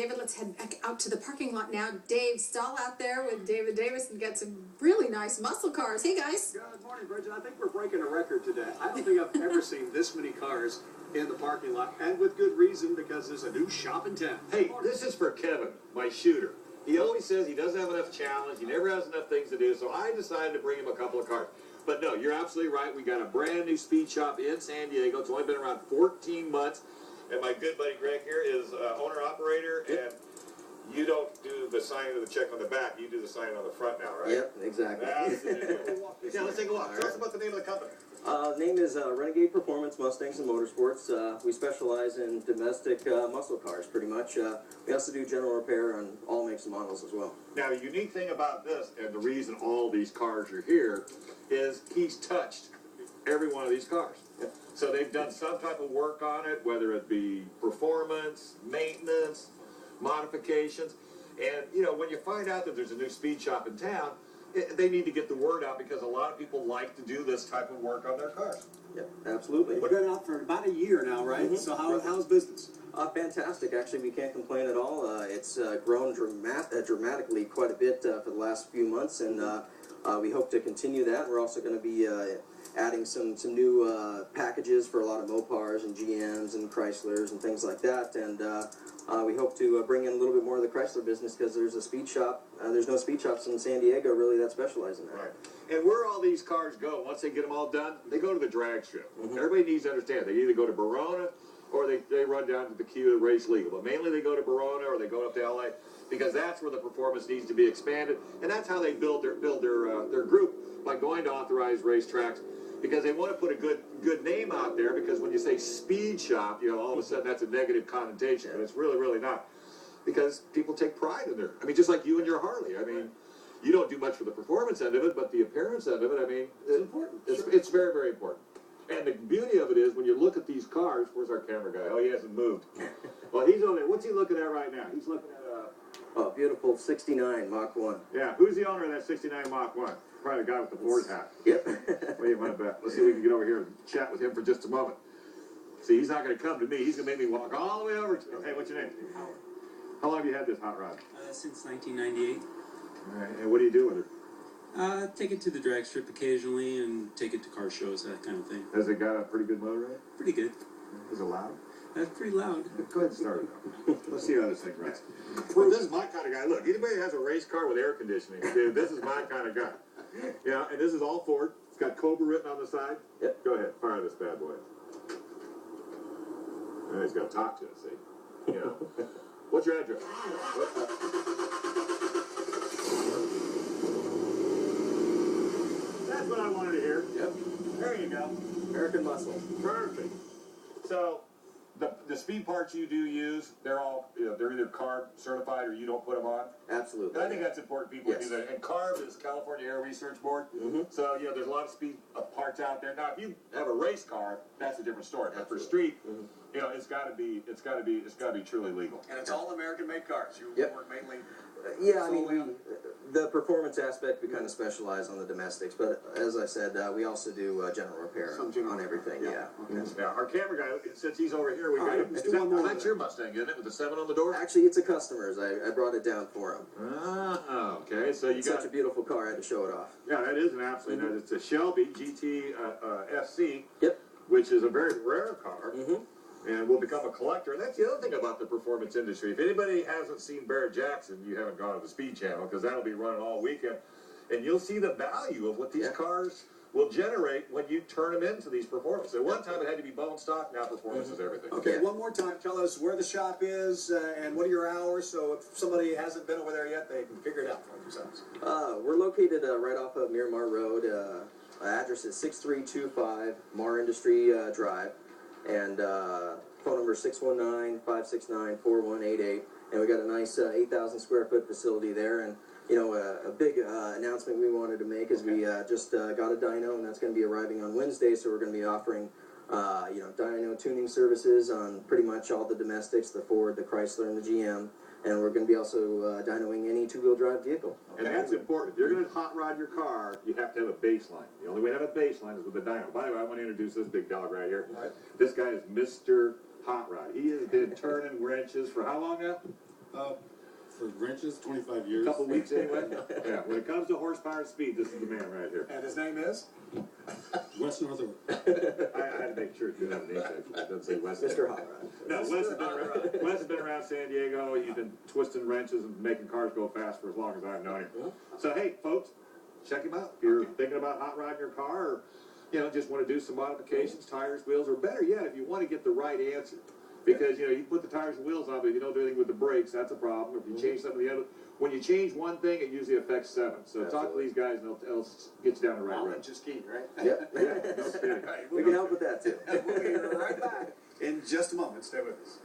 David. Let's head back out to the parking lot now. Dave Stahl out there with David Davis and got some really nice muscle cars. Hey, guys. Good morning, Bridget. I think we're breaking a record today. I don't think I've ever seen this many cars in the parking lot, and with good reason, because there's a new shop in town. Hey, this is for Kevin, my shooter. He always says he doesn't have enough challenge, he never has enough things to do, so I decided to bring him a couple of cars. But no, you're absolutely right. We got a brand new speed shop in San Diego. It's only been around 14 months. And my good buddy Greg here is owner-operator, and you don't do the signing of the check on the back. You do the signing on the front now, right? Yep, exactly. Yeah, let's take a walk. Tell us about the name of the company. Name is Renegade Performance Mustangs and Motorsports. We specialize in domestic muscle cars, pretty much. We also do general repair on all makes and models as well. Now, the unique thing about this, and the reason all these cars are here, is he's touched every one of these cars. Yep. So they've done some type of work on it, whether it be performance, maintenance, modifications. And, you know, when you find out that there's a new speed shop in town, they need to get the word out because a lot of people like to do this type of work on their cars. Yep, absolutely. We've been out for about a year now, right? So how's business? Fantastic. Actually, we can't complain at all. It's grown dramatically quite a bit for the last few months, and we hope to continue that. We're also going to be adding some new packages for a lot of Mopars and GMs and Chryslers and things like that, and we hope to bring in a little bit more of the Chrysler business because there's a speed shop. There's no speed shops in San Diego really that specialize in that. Right. And where all these cars go, once they get them all done, they go to the drag strip. Everybody needs to understand. They either go to Verona or they run down to the queue to race legal. But mainly they go to Verona or they go up to LA because that's where the performance needs to be expanded. And that's how they build their group, by going to authorized racetracks, because they want to put a good name out there, because when you say speed shop, you know, all of a sudden that's a negative connotation, but it's really, really not. Because people take pride in their, I mean, just like you and your Harley. I mean, you don't do much for the performance end of it, but the appearance end of it, I mean, It's important. It's very, very important. And the beauty of it is, when you look at these cars, where's our camera guy? Oh, he hasn't moved. Well, he's over there. What's he looking at right now? He's looking at Oh, beautiful 69 Mach 1. yeah, who's the owner of that 69 Mach 1? Probably the guy with the Ford hat. Yep. What do you want to bet? Let's see if we can get over here and chat with him for just a moment. See, he's not going to come to me. He's going to make me walk all the way over to... Hey, what's your name? Howard. How long have you had this hot rod? Since 1998. All right, and what do you do with it? Take it to the drag strip occasionally and take it to car shows, that kind of thing. Has it got a pretty good motor in it? Pretty good. Is it loud? That's pretty loud. Go ahead and start it. Let's see how this thing runs. Well, this is my kind of guy. Look, anybody has a race car with air conditioning, dude, this is my kind of guy. Yeah, and this is all Ford. It's got Cobra written on the side. Yep. Go ahead, fire this bad boy. And he's got to talk to us, see? You know. What's your address? That's what I wanted to hear. Yep. There you go. American Muscle. Perfect. So, the speed parts you do use, they're all, you know, they're either CARB certified or you don't put them on. Absolutely. And I think that's important. People do that. And CARB is California Air Research Board. So, you know, there's a lot of speed parts out there. Now, if you have a race car, that's a different story. But for street, you know, it's got to be truly legal. And it's all American-made cars. You Yep. work mainly... Yeah, I mean, the performance aspect, we kind of specialize on the domestics, but as I said, we also do general repair Some general on everything, repair. yeah. Okay. Yeah, our camera guy, since he's over here, we got him. let's Is do one more. that's your Mustang, isn't it? With the 7 on the door? Actually, it's a customer's. I brought it down for him. Ah, okay. So you It's got such a beautiful car, I had to show it off. yeah, that is an absolutely nice. It's a Shelby GT SC, Yep. which is a very rare car. And will become a collector. And that's the other thing about the performance industry. If anybody hasn't seen Barrett Jackson, you haven't gone to the Speed Channel, because that'll be running all weekend. And you'll see the value of what these cars will generate when you turn them into these performances. At one time it had to be bone stock, now performance is everything. Okay, Yeah. one more time, tell us where the shop is and what are your hours, so if somebody hasn't been over there yet, they can figure it out for themselves. We're located right off of Miramar Road. Address is 6325 Mar Industry Drive. And phone number is 619-569-4188. And we got a nice 8,000 square foot facility there. And, you know, a big announcement we wanted to make is we just got a dyno, and that's going to be arriving on Wednesday. So we're going to be offering, you know, dyno tuning services on pretty much all the domestics, the Ford, the Chrysler, and the GM. And we're going to be also dynoing any two-wheel drive vehicle. And that's important. If you're going to hot rod your car, you have to have a baseline. The only way to have a baseline is with a dyno. By the way, I want to introduce this big dog right here. This guy is Mr. Hot Rod. He has been turning wrenches for how long now? For wrenches, 25 A years. couple weeks anyway. Yeah, when it comes to horsepower and speed, this is the man right here. And his name is? West Northwood. I had to make sure it didn't have a name tag. It doesn't say Wes. Mr. Hot Rod. No, Wes has been around San Diego. He's been twisting wrenches and making cars go fast for as long as I've known him. So hey, folks, check him out. If you're thinking about hot rodding your car, or just want to do some modifications, tires, wheels, or better yet, if you want to get the right answer. Because you put the tires and wheels on, but if you don't do anything with the brakes, that's a problem. If you change some of the other, when you change one thing, it usually affects 7. So talk to these guys, and they'll get you down the right road. Knowledge is key, right? Yep. Yeah, no kidding. We can help with that too. We'll be right back in just a moment. Stay with us.